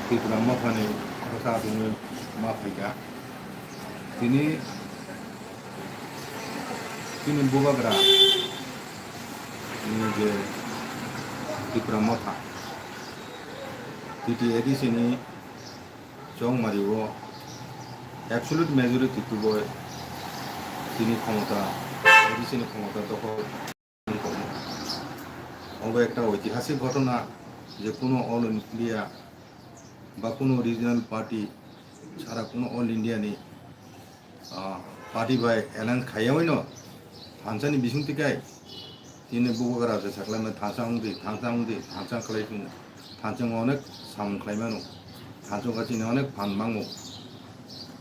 ত্রিপুরা মথানি কথা তুমি মাফাইকা তিনি তিনি বুবাগ্রা ini je ত্রিপুরা মথা তিটি এডিসিনি জং মারিও অ্যাবসলিউট মেজরিটি তুবয় তিনি ক্ষমতা এডিসিনি ক্ষমতা দখল করে অঙ্গ একটা ঐতিহাসিক ঘটনা যে কোনো অল ইন্ডিয়া বা কোনো রিজনাল পার্টি ছাড়া কোনো অল ইন্ডিয়ানি পার্টি বাই এলান খাইয়াওই ন थांसानि बिसुंथिखाय दिनै बगरा जे साख्लायमा थांसां खालायफिन थांसां अनेक साउन खालायमानो थांसां गासिनो अनेक फानमाङो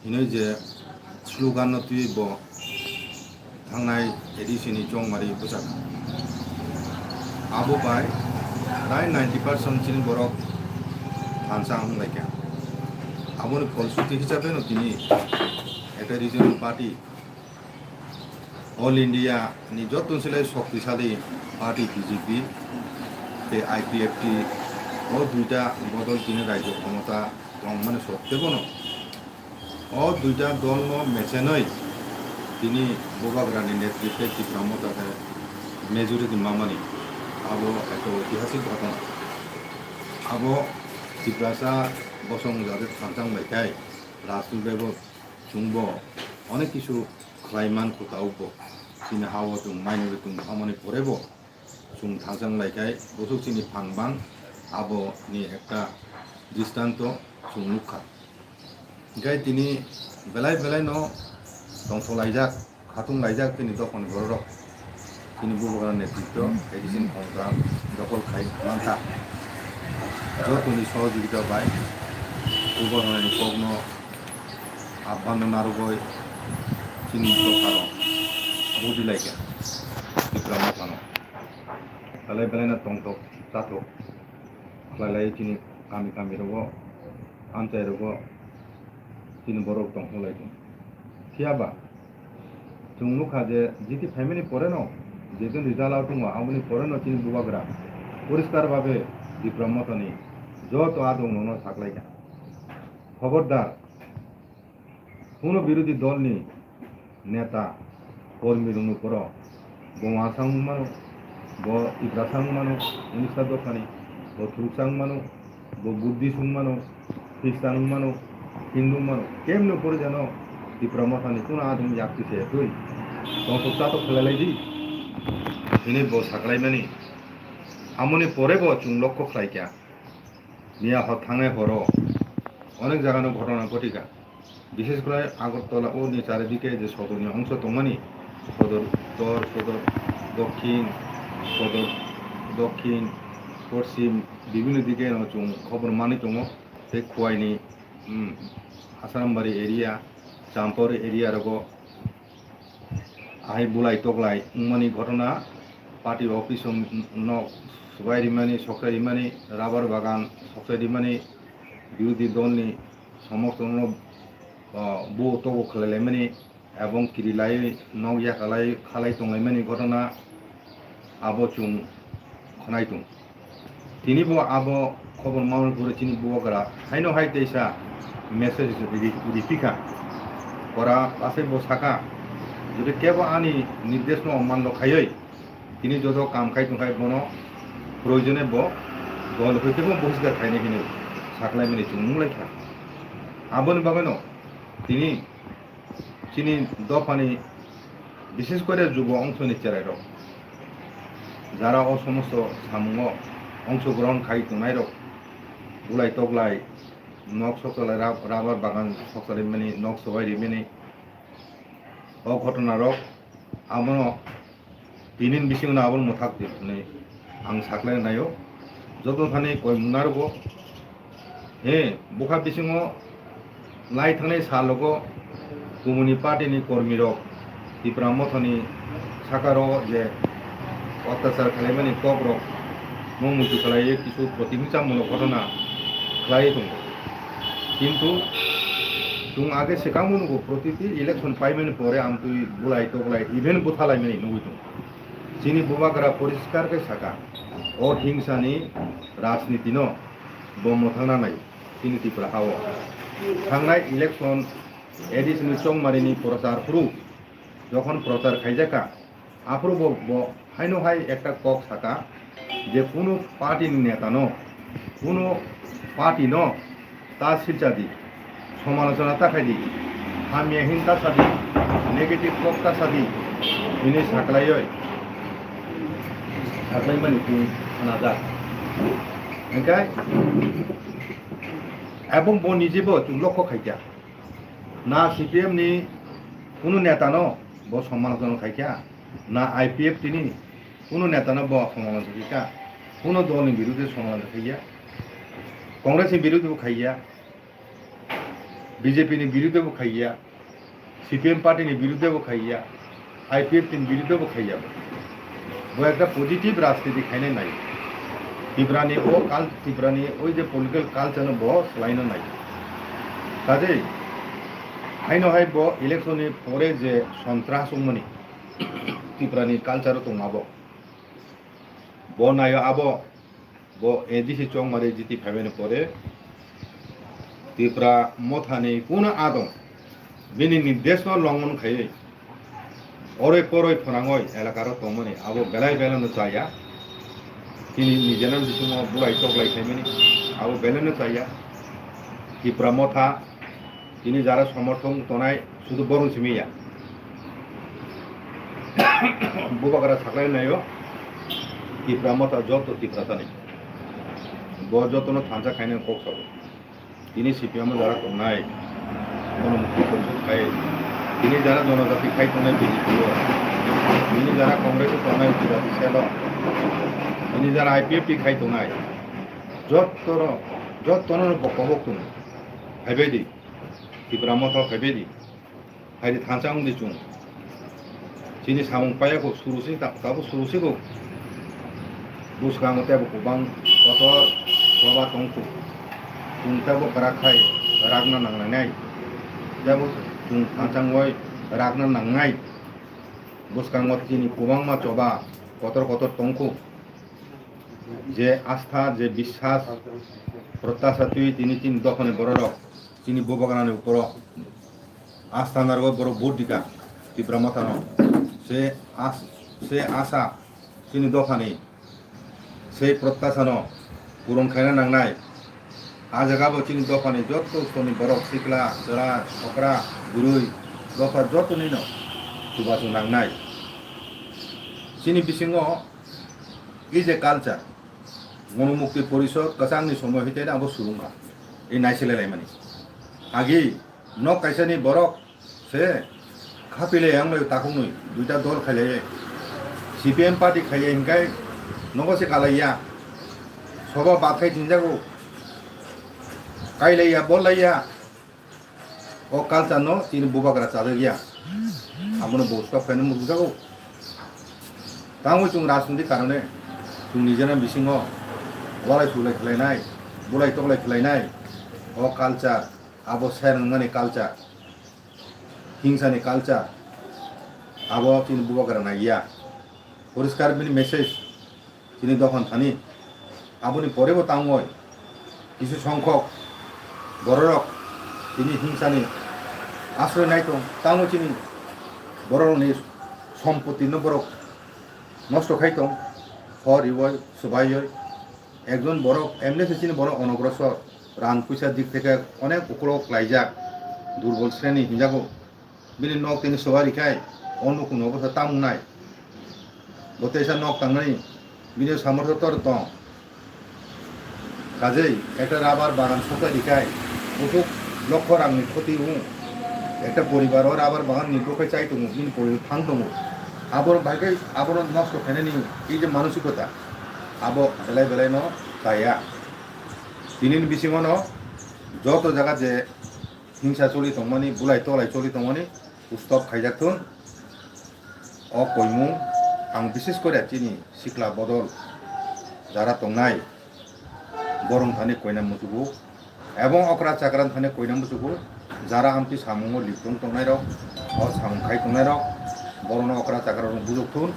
हिनै जे स्लुगान तुइ ब थांनाय एडिसिनि जंमारि बोसाक आबो बाय प्राय 90% चिनि बरक थांसां लायका आबोनि फलश्रुति हिसाबै न दिनै একটা রিজনাল পার্টি অল ইন্ডিয়া যত ছিল শক্তিশালী পার্টি বিজেপি আইপিএফটি ও দুইটা বদল তিনি রাজ্য ক্ষমতা দং মানে সত্ত্বেও ও দুইটা দল মেচেনই তিনি ববাগ্রানি নেতৃত্বে ত্রিপুরা মেজরিটি মামানি আবো একটা ঐতিহাসিক ঘটনা আবো ত্রিপুরাসা বসং যাদের থানচাং লাইকাই রাজনীতিব চুংব অনেক কিছু খ্লাইমান কোথাও তিনি হাওয়া তুম মাইনরি তুম খামানি পরেব চুং থাংচাং লাইকাই বসুক চিনি ফাংবাং আবো নি একটা দৃষ্টান্ত চুং নুখা গাই তিনি বেলায় বেলায় ন দংস লাইজাক খাতুং লাইজাক তিনি দখন ঘরক তিনি বুবগার নেতৃত্ব এডিসিন ক্ষমতা দখল খাই মানতা যতনি সহযোগিতা পাই উবরণের কগ্ন আহ্বান নারগয় চিনি দোকানো বুঝি লাইকা ত্রিপুরা মথানো বেলায় বেলায় না টংটক চাটক খালাইলাই চিনি কামি কামি রব আনচাই রব চিনি বরক দংস লাইদों थियाबा जों नुखा जे जिति फैमिली परे न जेजों रिजाल्टआव दङ आमुनि परे न चिनि बुबाग्रा परिष्कार भावे ত্রিপুরা মথানি যত আদং ন থাকলাইকা খবরদার কোনো বিরোধী দলনি নেতা কর্মীর উপর বোমাসাং মানো ব ইব্রাসাং মানো উনিশা দোকানি ব থুকসাং মানো ব বুদ্ধি সুং মানো খ্রিস্টান মানো হিন্দু মানো কেমন করে যেন ত্রিপুরা মথানি কোনো আদম যাকতিছে তুই দংসা তো খেলালাই দি দিনে ব সাকলাইমানি আমনি পরে ব চুং লক্ষ্য খাইকা নিয়া থাঙে হর অনেক জায়গানো ঘটনা ঘটিকা বিশেষ করে আগরতলা ও চারিদিকে যে সদরীয় অংশ দমানি সদর উত্তর সদর দক্ষিণ পশ্চিম বিভিন্ন দিকে চুং খবর মানি দङ बे खवाइनि आसारामबारि एरिया जाम्पर एरिया रग आहाय बुलाय तगलाय उमानि घटना पार्टी अफिस न सुबायरिमानि सख्रायरिमानि राबार बागान सख्रायरिमानि বিরোধী দলनि সমর্থন বো তগো খালাইলাইমানি এবং কিরিলাই নগিয়া খালাই তंलायमानि ঘটনা আবো চুং খনাইতুং তিনিবো আবো খবর মাউন করে চিনি বুয়াগরা হাইনো হাই তেইসা মেসেজ রিপিকা করা পাশে বো সাকা যদি কেবল আনি নির্দেশ ন অম্মান খাইই তিনি যত কাম খাই তুখাই বনো প্রয়োজনে ব দল হইতেবো বহিষ্কার খাইনে কিনে সাকলাইমানি চুংলাইখা আবন বাগানো তিনি চিনি দফানি বিশেষ করে যুব অংশ নিচ্ছারাই রক যারা ও সমস্ত সামুঙ্গ অংশগ্রহণ খাই তোমায় রক বুলাই তগলাই নখ সকলাই রাবার বাগান সকলাই মানে নখ সবাই রিমেনি ও ঘটনা রক আমন দিনিন বিসিং না আবন মথাক দিনে আং সাকলাই নাयो যত থানে কই মুনারগো হে বুখা বিসিং লাই थांनाय सालगो गुमुनि पार्टीनि कर्मी रक ত্রিপুরা মথানি साकार जे अत्याचार खालायमानि टक रक मुमुथु खालायो किछु प्रतिहिंसामूलक घटना खालायो दङ किन्तु जों आगे सिगांबो प्रतिति इलेक्शन पाइमानि परे आं तुइ बुलाय तगलाय इभेन बुथालायमानि नुगै दङ चिनि बुबाग्रा परिष्कार के साका अहिंसानि राजनीति न बम थांना नाय তিনি ত্রিপুরা হাও थांनाय इलेक्शन एडिशनल चौमारिनि प्रचार फुरु যখন প্রচার খাইজাকা আপ্রুব হাইনো হাই একটা কক থাকা যে কোনো পার্টির নেতা ন কোনো পার্টি ন তা শিলচাদি সমালোচনা তাকাইদি হামিয়া হিংসা সাদি নেগেটিভ কক্তা সাদি ini saklaioi saklai mani tu naza engkai এবং ব নিজেবো তুই লক্ষ্য খাইকা না সিপিএম নি কোনো নেতা ন ব সমালোচনা খাইকা না আইপিএফ তিনি কোনো নেতা ন ব সমালোচনা খাইকা কোনো দলের বিরুদ্ধে সমালোচনা খাইয়া কংগ্রেসের বিরুদ্ধেও খাইয়া বিজেপির বিরুদ্ধেও খাইয়া সিপিএম পার্টির বিরুদ্ধেও খাইয়া আইপিএফ তিন বিরুদ্ধেও খাইয়া ব একটা পজিটিভ রাজনীতি খাইনাই নাই ত্রিপুরানি ও কাল ত্রিপুরানি ওই যে পলিটিক্যাল কালচার ব সোলাইনো নাই কাজেই হাইনো হাই ব ইলেকশনनि পরে যে সন্ত্রাসমনি ত্রিপুরানি কালচারও দङाब ব নাयो আব ব এডিসি চংমারি জিতি ফাইবেনি পরে ত্রিপুরা মথানি কোনো আদম বিনি নির্দেশ লঙ্ঘন খাই অরে পরই ফরাঙই এলাকার দমনি আব বেলাই বেলানো চাইয়া তিনি নিজের বিসুঙাव বুলাই চগলাই খাইমেনি আব বেলানো চাইয়া ত্রিপুরা মথা তিনি যারা সমর্থন তনায় শুধু বরং সিমিয়া বুবাগারা সাকলাই নাইও ত্রিপুরা মথা যত ত্রিপুরা নেই ব যতন থানসা খাইনে কক সব তিনি সিপিএম যারা তনায় গণমুক্তি পরিষদ খাই তিনি যারা জনজাতি খাই তনায় বিজেপি তিনি যারা কংগ্রেস তনায় উপজাতি সেল তিনি যারা আইপিএফ খাই তনায় যতন বকবক তুমি খাইবেদি ত্রিপুরা মথা খাইবেদি হাইদি থানসা উন্দি চুং তিনি সামং পায়াखौ सुरुसि दाबो सुरुसिखौ बुसगाङो तेबो गोबां कतर सभा दंखौ तुंताबो बराखाय रागना नांनाय जेबो तुं थांचांगय रागना नांनाय बुसगाङो तिनि गोबां मा सभा कतर कतर दंखौ जे आस्था जे বিশ্বাস प्रत्याशा तुई तिनि तीन दखने बररक तिनि बोबागानानि उपर आस्था नारगो बर भोट दिका ত্রিপুরা মথাनो से आशा तिनि दखानी से प्रत्याशानो पूरण खायना नांनाय आजागाबो तिनि दखानी जत सोनि बरक सिख्ला जरा छकरा गुरुय दफा जतनिनो सुबासु नांनाय तिनि बिसिङाव এই যে কালচার গণমুক্তি পরিষদ কাসাংনি সময় হইতে আবো সুরুঙ্গা এই নাইসেলাই মানে আগে ন কাইসানি বরক সে খাপিলে আংলাই তাকু নই দুইটা দল খাইলে সিপিএম পার্টি খাইয়ে হিংকাই নগসে কালাইয়া সবা বাখাই দিনজাগো কাইলাইয়া বললাইয়া ও কালচার ন তিনি বুবাগরা চালে গিয়া আমনো বস্তু ফেনে মুজাগো তাও जों রাজনৈতিক কারণে जों নিজেরা বিসিङ গলাই সুলাই খেলাইনাय বুলাই তগলাই খেলাইनाय ও কালচার আবো সেরঙ্গানি কালচার হিংসানি কালচার আবো তিনি বুবাগরা নাইয়া পরিষ্কার বিনি মেসেজ তিনি দখন থানি আবনি পরেও তাঙ্গয় কিছু সংখ্যক বড়রক তিনি হিংসানি আশ্রয় নাই তো তাঙ্গ তিনি বড়রনি সম্পত্তি বড় নষ্ট খাইতং হর ইবয় সবাই একজন বড় এমনি তিনি বড় অনগ্রসর রান পয়সার দিক থেকে অনেক উকলক লাইজাক দুর্বল শ্রেণী হিংজাগো বিনি নক তিনি সবাই খাই অন্য কোনো অবস্থা তাম নাই গতেসা নক তাংনাই বিনি সামর্থ্য তর দं কাজেই একটা রাবার বাগান সরকার দিখায় বহু লক্ষ রাংনি ক্ষতি একটা পরিবারও রাবার বাগান নির্ভর চাই দङ বিনি পরিবার থাং দङ আবর ভাইকে আবর নষ্ট ফেনেনি এই যে মানসিকতা আবো বেলাই বেলাই ন তাইয়া তিনি বিসিङ ন যত জায়গা যে হিংসা চলি দंमानि बुलाय तलाय चलि दंमानि उस्तब खाइजाथुन अ कयमु आं विशेष करे तिनि सिख्ला बदल যারা दंनाय गरम थाने कयना मुसुगु এবং अकरा चाकरान थाने कयना मुसुगु যারা आमति सामुङो लिपदं दंनाय रक अ सामुं खाइ दंनाय रक बरनो अकरा चाकरा बुजुगथुन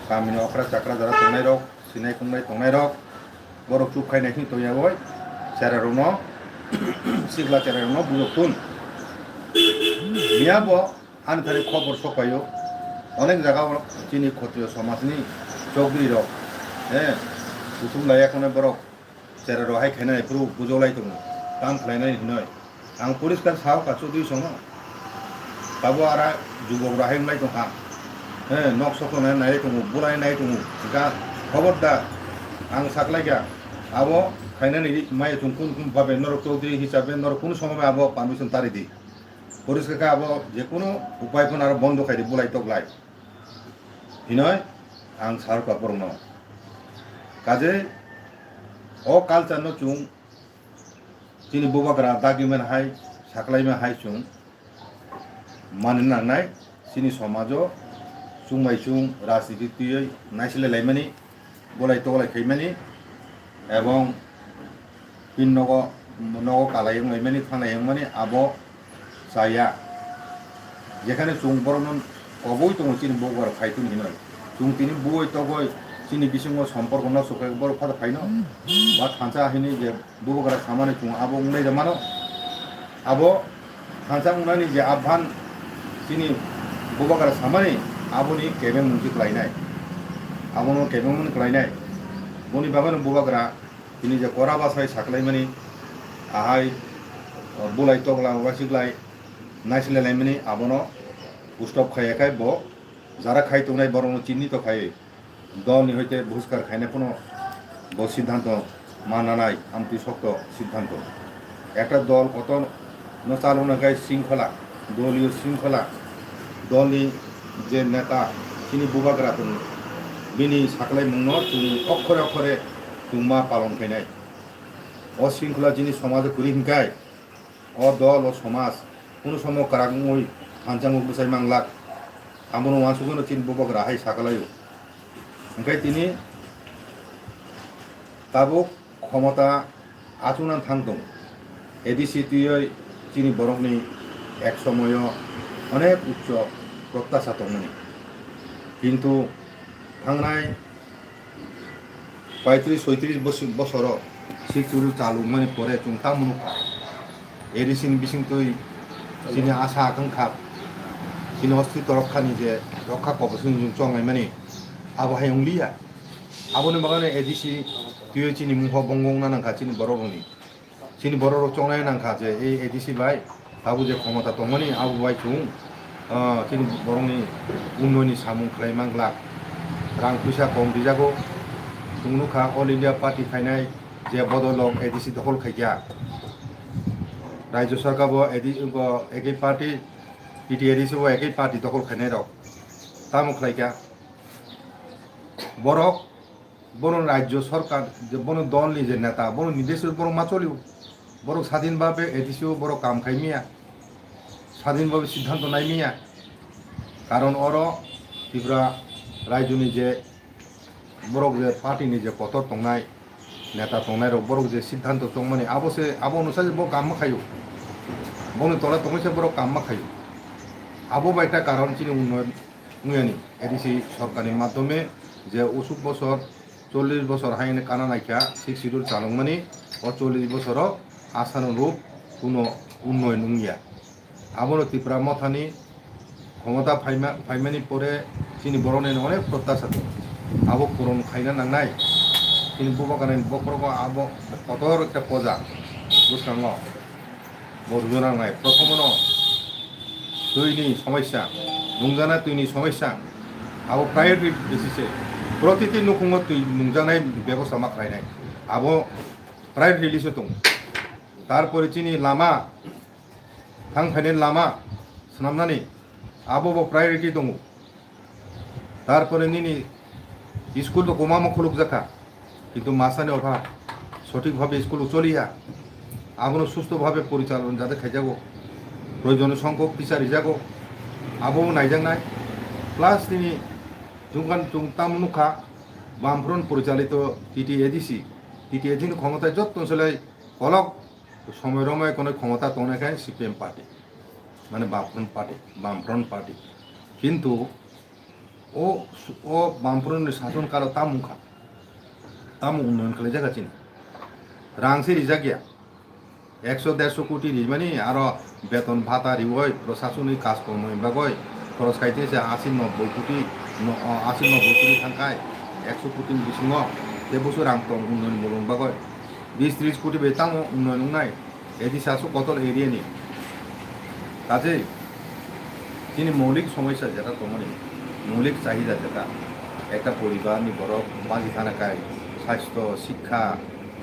गामिनि अकरा चाकरा যারা दंनाय रक सिनाय खुंनाय दंनाय रक बर चुप खाइनाय हिं तयावय सेरारनो सिग्ला चेरायावनो बुजोगथुन बियाबो आनथारि खबर सफायो अनेक जायगायाव जोंनि क्षत्रिय समाजनि चौधरी रक बुथुम लायाखौनो बरक चेरायावहाय खायनायफोरखौ बुजौलाय दङ काम खालायनाय होननाय आं परिष्कार साव चौधरी सङो दाबो आरो जुबकराहाय होनलाय दंहा नक सकनाय नाय दङ बुलायनाय दङ गा खबरदार आं साख्लायगा अब खायनानै माइ तुमकुन भावे नरक चौधरी हिसाबै नरक কোনো সময় अब পারমিশন তারি দি পরিষ্কার अब যেকোনো উপায়খন আর বন্ধ খাইদি বুলাই তগলাই হিনয় आं सारका बरनो काजे ओ कालचार न चुं चिनि बुबाग्रा दागिमेन हाय साख्लायमे हाय चुं मानो नांनाय चिनि समाजो चुंबाय चुं राजनीतियै नायसिले लायमानि बुलाय तगलाय खैमानि এবং পিননগ নগ কালাই লাইমাनि थानाय मानि आबो जाया যেখানে চুং বরনन কবই দङ चिनि बुबाग्रा खायथुन हिनय जों তিনি বই তগই চিনি বিসঙ্গ সম্পর্ক না সকাল বড় ফাদা ফাইনো বা থানসা হিনি যে বুবগরা সামানে চুং আবো উনাই জামানো আবো থানসা উনানি যে আবহান চিনি বুবগরা সামানে আবনি কেবেং মুজি ক্লাইনাই আবনো কেবেং মুন ক্লাইনাই বনি বাবানো বুবগরা তিনি যে করা বাসায় সাকলাইমানি আহাই বুলাই তগলা ওয়াসিগলাই নাইসলে লাইমানি আবনো উস্তব খায়াকাই ব যারা খাইতো নাই বরং চিহ্নিত খায় দলনি হইতে ভুস্কার খাইনে কোনো সিদ্ধান্ত মানা নাই আমতি শক্ত সিদ্ধান্ত একটা দল কত চালনা গায় শৃঙ্খলা দলীয় শৃঙ্খলা দলনি যে নেতা তিনি বুবাগ্রা তুমি বিনি সাকলাই মুন্ন তুমি অক্ষরে অক্ষরে তুমা পালন খাইনাই অশৃঙ্খলা যিনি সমাজে করি হিংকায় দল ও সমাজ কোনো সময় কারাগমই হানচাঙ্গ বুসাই মাংলাক আমনো মাসুগनो चिन बुबग्रा हाय साकलायो ओंखाय तिनि ताबो क्षमता आचुनान थांदों एडिसिटियै चिनि बरकनि एक समय अनेक उच्च प्रत्याशा दंमोन किन्तु थांनाय 35-36 बছर सिक्सुरु चालु माने परे जों तामुनु एडिसिन बिसिंतै चिनि आशा आकांक्षा चिनि अस्तित्व रक्षानि जे रक्षा कबसुन जों चंगायमानि आबहाय अंलिया आबोनो बागाने एडिसि तुय चिनि मुख बंगं नांखा चिनि बरर चंनाय नांखा जे ए एडिसि बाय बाबु जे क्षमता दंमोनि आबु बाय चुं चिनि बरंनि उन्नयनि सामुं खालायमांग्ला रां फैसा कम दिजागौ तुंनुखा अल इंडिया पार्टी फाइनाय जे बदलक एडिसि दखल खायजा राज्य सरकारबो एके पार्टी PTRC वो एक ही पार्टी दखल खाने रहो तामु खायगा बरक बनो राज्य सरकार जो बनो दल नि जे नेता बनो निर्देश बरो माचलियो बरो स्वाधीन भावे एडिसिओ बरो काम खायमिया स्वाधीन भावे सिद्धांत नायमिया कारण अरो त्रिपुरा राज्य नि जे बरक जे पार्टी नि जे पतर तंनाय नेता तंनाय रok बरक जे सिद्धांत तंमाने आबोसे आबो अनुसार बो काम खायो बनो तला तंगसे बरो काम खायो आबो बायटा कारण चिनि उन्नयन एडिसि सरकारनि माध्यमे जे 80 বছর 40 বছর हायने काना नायखा 6 শিডিউল चालुंगमानि 40 বছর आशानुरूप কোনো উন্নয়ন नुंगिया आबोनो त्रिपुरा मथानि क्षमता फाइमानि परे चिनि बर'नि अनेक प्रत्याशा दं आबो पुरन खायना नांनाय चिनि बुबागानि बकरको आबो कतर एकटा पजा बुसरांग बरजो नांनाय प्रथमनो दैनि समस्या नुंजानाय दैनि समस्या आबो प्रायोरिटी बेसिसे प्रतिति नखुंगो दै नुंजानाय बेबस्था मा खालायनाय आबो प्रायोरिटी लिस्ट दं तारपरे चिनि लामा थांफायनाय लामा सामनानै आबो प्रायोरिटी दं तारपरे निनि स्कुल तो गमामा खुलुक जाखा किन्तु मासानि अभाव सठिकभावे स्कुल चलिया आबोनो सुस्थभावे परिचालन जाते खायजागो प्रयोजन संख्यक टीचार हिजागो आबो नायजांनाय प्लास दिनै जोंगान तामुनुखा बामफ्रन परिचालित टीटीएडीसी टीटीएडीनि क्षमता जत्न सोलाय अलग समय रमय कोनो क्षमता तंनायखाय सीपीएम पार्टी माने बामफ्रन पार्टी किन्तु ओ बामफ्रन शासनकाल तामुखा तामु उन्नयन खालायजागासिनो रांसे रिजागिया 100-150 কোটি রিমানি আর বেতন ভাতা রিবই প্রশাসনিক কাজকর্ম বাগৈ খরচ খাইতেছে 80-90 কোটি 80-90 কোটি থাকায় 100 কোটি বিসিङ बे बोसोर रां दं उन्नयन मुलुग बागै 20-30 कोटी बेतां उन्नयन नाय एदि सासु कतल एरियानि কাজেই তিনি মৌলিক সমস্যা যেটা তোমার মৌলিক চাহিদা যেটা একটা পরিবারনি বড় বাঁচি থাকায় স্বাস্থ্য শিক্ষা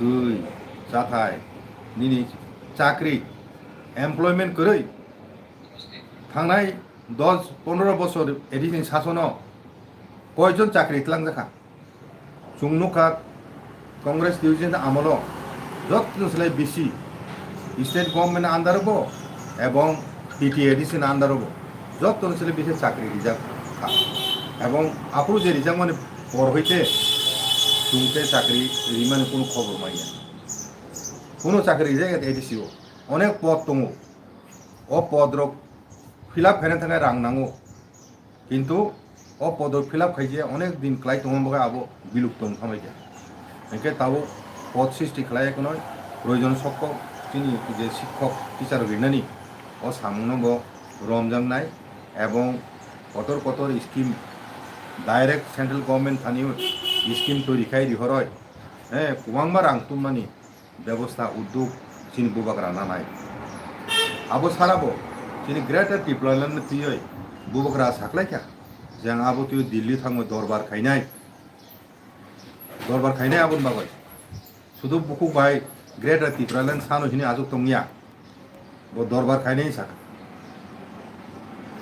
দুই যাথায় নিনি চাকরি এমপ্লয়মেন্ট করে থানায় 10-15 বছর এদিন শাসন কয়জন চাকরি ইতলাং দেখা চুংনুকা কংগ্রেস ডিভিশন আমল যত্নসলাই বেশি স্টেট গভর্নমেন্ট আন্ডারব এবং পিটিএডিসিন আন্ডারব যত্নসলাই বেশি চাকরি রিজার্ভ এবং আপনি যে রিজার্ভ মানে পর হইতে চুংতে চাকরি রিমানে কোনো খবর মাই না কোনো চাকরি রিজার্ভ এডিসিও অনেক পদ দङ ও পদ ফিল আপ খাইनो थाखाय रां नांगौ কিন্তু ও পদ ফিল আপ খাইছে অনেক দিন ক্লাই তোমার আবো বিলুপ্ত খামাইছে একে তাও পদ সৃষ্টি খালাইয়াखै নয় প্রয়োজন সক্ষম তিনি যে শিক্ষক টিচার গিনানি ও সামনব রমজান নাই এবং কতর কতর স্কিম ডাইরেক্ট সেন্ট্রাল গভর্নমেন্ট থানিও স্কিম তৈরি খাই রিহরয় হ্যাঁ কুমাংবা রাং তুমানি ব্যবস্থা উদ্যোগ চিনি বুবাগ্রা না নাই আবো সারাবো চিনি গ্রেটার ডিপ্লয়মেন্ট তুই বুবাग्रा साख्लायखा जों आबो तुय दिल्ली थाङो दरबार खायनाय आबोन बागै শুধু বুকু বাই গ্রেটার ত্রিপুরাল্যান্ড সানো হিনি আজক তংনিয়া ব দরবার খাইনাই সাক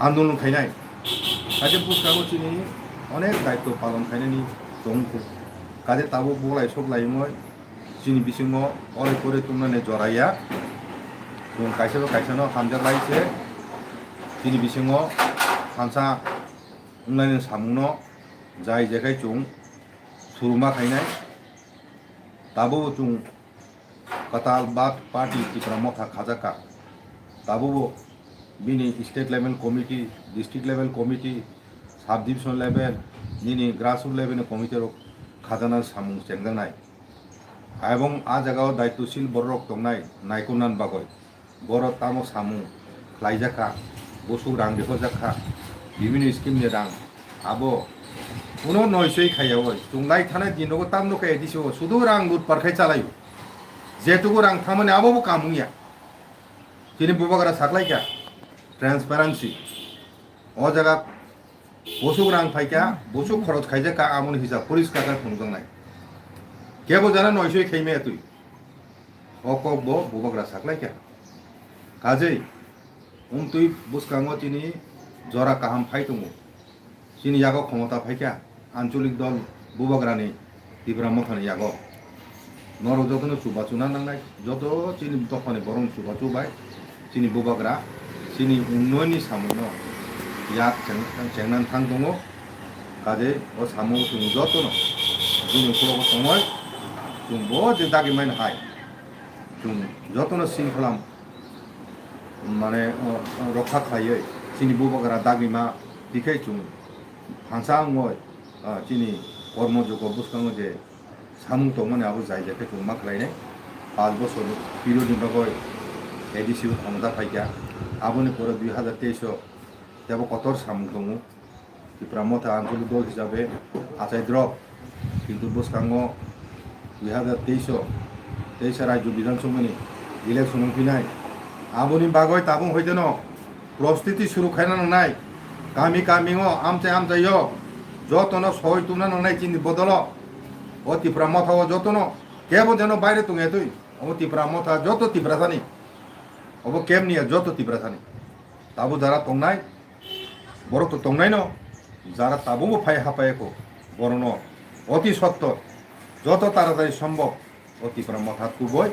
আন্দোলন খাইনাই কাজে বুকাগো চিনি অনেক দায়িত্ব পালন খাইনানি দংকু কাজে তাবো বলাই সবলাই মই চিনি বিসিङ অরে করে তুমনানে জরাইয়া जों কাইসানো হামজা লাইছে চিনি বিসিङ हानसा उन्नायनो सामुनो जाय जेखाय चुं सुरुमा खायनाय ताबो चुं कताल बात पार्टी त्रिपुरा मथा खाजाका ताबो बिनि state level committee district level committee sub division level निनि ग्रासरुट लेवल कमिटी खाजाना सामुं चेंगनाय এবং आ জায়গাও দায়িত্বশীল বড় দंनाय नायकुनान बागय বড় तामो सामुं लाइजाका বসু রাং দেখাজাকা বিভিন্ন স্কিমनि रां आबो কোনো নয়সই খাইয়াও তুংলাই থানায় দিনগো তামনকে এদিছো শুধু রাং লুটপার খাই চালাইও যেটুকু রাং থামানে আবো কামুইয়া তিনি বুবাগ্রা সাকলাইকা ট্রান্সপারেন্সি ও জায়গা বসু রাং ফাইকা বসু খরচ খাইজা কা আমন হিসাব পরিষ্কার খুঁজংনাই কেবো জানা নয়সই খাইমে তুই অকব বুবাগ্রা সাকলাইকা কাজেই তুই বুসকাঙ্গো তিনি জরা কাহাম ফাই দङ চিনি ইয়াগো ক্ষমতা ফাইকা আঞ্চলিক দল বুবাগ্রানি ত্রিপুরা মথানি ইয়াগো নর যতনো চুবা চুনা নাंनाय যত চিনি তখনে বরং চুবা চুবাই চিনি বুবাগ্রা চিনি উন্নয়ননি সামুনো ইয়াক চেংনান থাং দङ কাজে ও সামু जों যতনো जोंनि खल'खौ সময় जों बजे दागि माइन हाय जों যতনো শৃঙ্খলা মানে রক্ষা খাইয়ে চিনি বুবাগ্রা দাগিমা দিখাই চুং হাংসা মই চিনি কর্মযোগ্য বুসকাঙ্গ যে সামুং তংমানে আবো যাই যাকে চুং मा खालायनाय 5 বছর পিরিয়ডनि बागै एडिसिव ক্ষমতা ফাইকা আবনি পরে 2023 তেবো কতর সামুং দङ ত্রিপুরা মথা আঞ্চলিক দল হিসাবে আচাইদ্র কিন্তু বুসকাঙ্গ 2023 রাজ্য বিধানসভানি ইলেকশন ফিনাই आबोनि बागै ताबुं होइदेन प्रस्तुति शुरू खायना नांनाय गामि गामिङो आमचायो जतन सय तुमना नांनाय चिनि बदल ओ त्रिपुरा मथाव जतन केबो जेन बायरे तुङे तुइ ओ त्रिपुरा मथा जत त्रिपुरा जानि अब केमनिया जत त्रिपुरा जानि ताबु जारा तंनाय बर तो तंनाय न जारा ताबुबो फाय हापायको बरन अति सत्य जत तारातारि सम्भव ओ त्रिपुरा मथा तुबय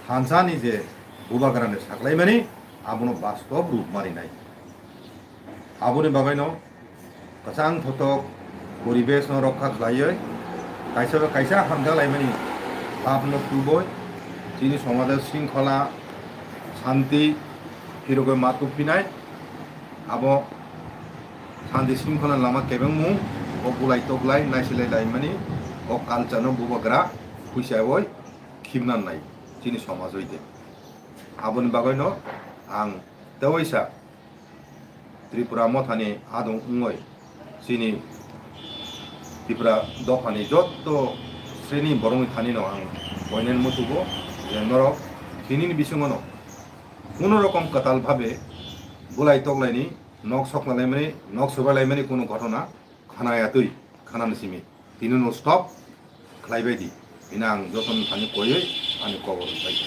हानसानि जे बुबाग्राने साख्लायमानि आबोनो बास्तब रूप मारिनाय आबोनि बागैनो कसां थथक परिबेश रक्षा खालायै कायसा हामजा लायमानि लाभनो तुबय चिनि समाज शृंखला शांति हिरोगै मातुफिनाय आबो शांति शृंखला लामा केबेंमु ओ बुलाय तगलाय नायसिलाय लायमानि ओ कालचारनो बुबाग्रा फैसायै खिमनाय चिनि समाज हइदे aboni bagayno ang tewaisa Tripura mothani adong ungoi sini Tripura dophani jotto শ্রেণী বরং থানিনো আং বয়নের মতুবো যে নরক থিনিনি বিসঙ্গনো কোনো রকম কাতালভাবে বুলাই তগলাইনি নখ সকলাইমানি নখ সবাইলাইমানি কোনো ঘটনা খানায়াতই খানানসিমি তিনুনো স্টপ খালাইবাयदि बिना आं जतन थानि कयै आंनि खबर बायदि